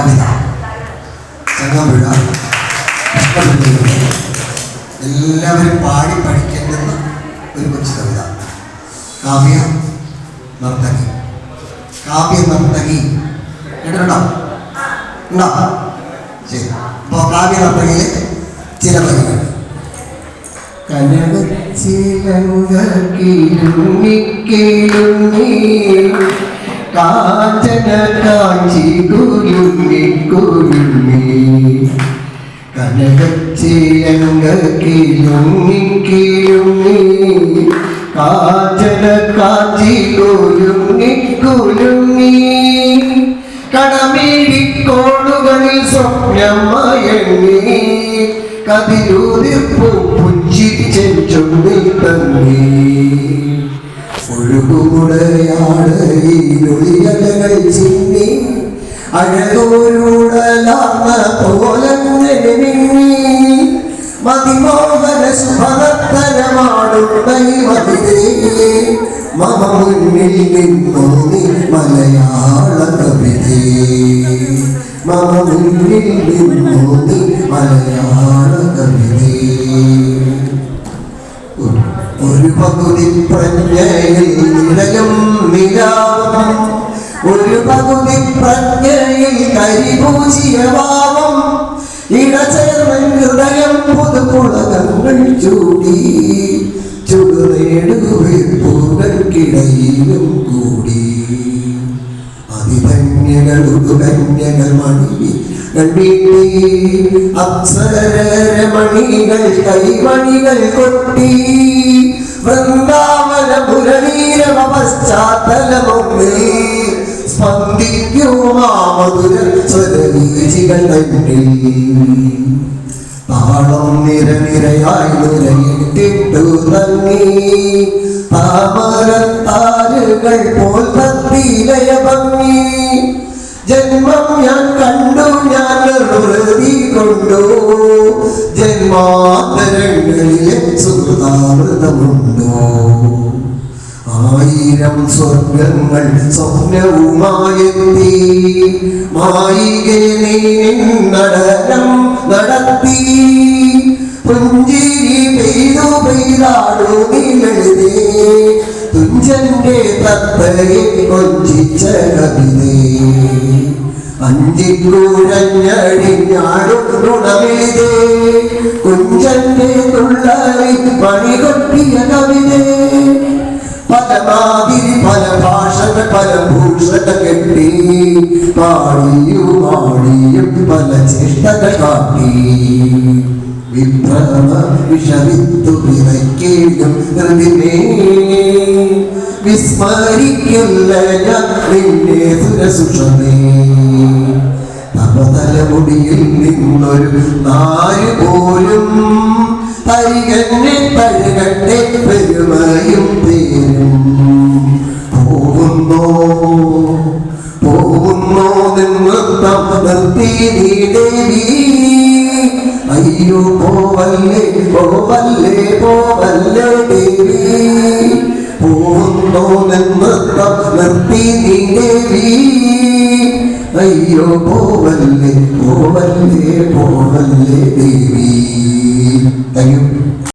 കവിത ചങ്ങമ്പുഴ എല്ലാവരും പാടി പഠിക്കേണ്ടുന്ന ഒരു കൊച്ചു കവിത. കാവ്യ നർത്തകി. കാവ്യ നർത്തകി കേട്ടിട്ടുണ്ടോ? ഉണ്ടോ? ശരി. അപ്പോൾ കാവ്യ നർത്തകിയിലെ ചില വരികൾ. കനകച്ചിലങ്കി കാഞ്ചന കാഞ്ചി കുരുങ്ങി കുരുങ്ങി കനകച്ചിലങ്കി കാഞ്ചന കാഞ്ചി കുരുങ്ങി കുരുങ്ങി കടമേടിക്കോടുകളിൽ സ്വപ്നം മയങ്ങി കതിരൂതിർപ്പൂ പുഞ്ചിരി ചെഞ്ചുണ്ടിൽ തങ്ങി ഒഴുകുമുടയാടയിലൊളിയലകൾ ചിന്നി അഴകോരുടലാർന്ന പോലങ്ങനെ മിന്നി മതിമോഹന ശുഭനർത്തനമാടുന്നൈ മതിരേ മമ മുന്നിൽ നിന്നു നീ മലയാള കവിതേ മമ മുന്നിൽ നിന്നു നീ മലയാള കവിതേ. ഒരു പകുതി പ്രജ്ഞയിൽ നിറയും നിലാവും ഒരു പകുതി പ്രജ്ഞയിൽ കരിപൂശിയ ഭാവം ഇടചേർന്ന ഹൃദയം പുതുപുളകങ്ങൾ ചൂടി ചുടുനേടുകൾക്കിടയിലും കൂടി അതിധന്യകളുകന്യകൾ മണി കണ്ടീട്ടി അപ്സരമണികൾ കൈമണികൾ കൊട്ടി വൃന്ദാവന മുരളീരവ പശ്ചാത്തലമൊന്നിൽ സ്പന്ദിക്കുമാ മധുര സ്വരവീചികൾ തന്നിൽ താളം നിരനിരയായി നിരയിട്ടിട്ടു തങ്ങി താമരത്താരുകൾ പോൽ ഭക്തിലയ ഭംഗി ജന്മം ഞാൻ കണ്ടു ഞാൻ നിർവൃതി കൊണ്ടു ജന്മാന്തരങ്ങളിലെ സുഹൃതാമൃതമുണ്ടോ ആയിരം സ്വർഗങ്ങൾ സ്വപ്നവുമായെത്തി മായികെ നീ നടനം നടത്തി പുഞ്ചിരി പെയ്തു പെയ്താടു നീളെഴുതേ തുഞ്ചന്റെ തത്തയെ കൊഞ്ചിച്ച കവിതേ അഞ്ചിക്കൂഴഞ്ഞടിഞ്ഞാടുണമിതേ കുഞ്ചന്റെ തുള്ളി പണികൊട്ടിയ കവിതേ പലമാതിരി പല ഭാഷകൾ പല ഭൂഷണ കെട്ടി പാടിയും പാടിയും പല ചേഷ്ടകൾ കാട്ടി വിഭ്രമ വിഷവിത്തു വിറയ്ക്കേണ്ടും ഹൃദിമേ വിസ്മരിക്കില്ല ഞാൻ നിന്നെ സുരസുഷമേ നവതലമുടിയിൽ നിന്നൊരു നാല് പോലും തരികന്നെ തഴുകട്ടെ പെരുമയും പേരും പോകുന്നോ പോകുന്നോ നൃത്തം നിർത്തി നീ ദേവി അയ്യോ പോവല്ലേ പോവല്ലേ പോവല്ലേ ദേവി പോകുന്നോ നൃത്തം നിർത്തി നീ ദേവി അയ്യോ പോവല്ലേ പോവല്ലേ പോവല്ലേ ദേവി. Thank you.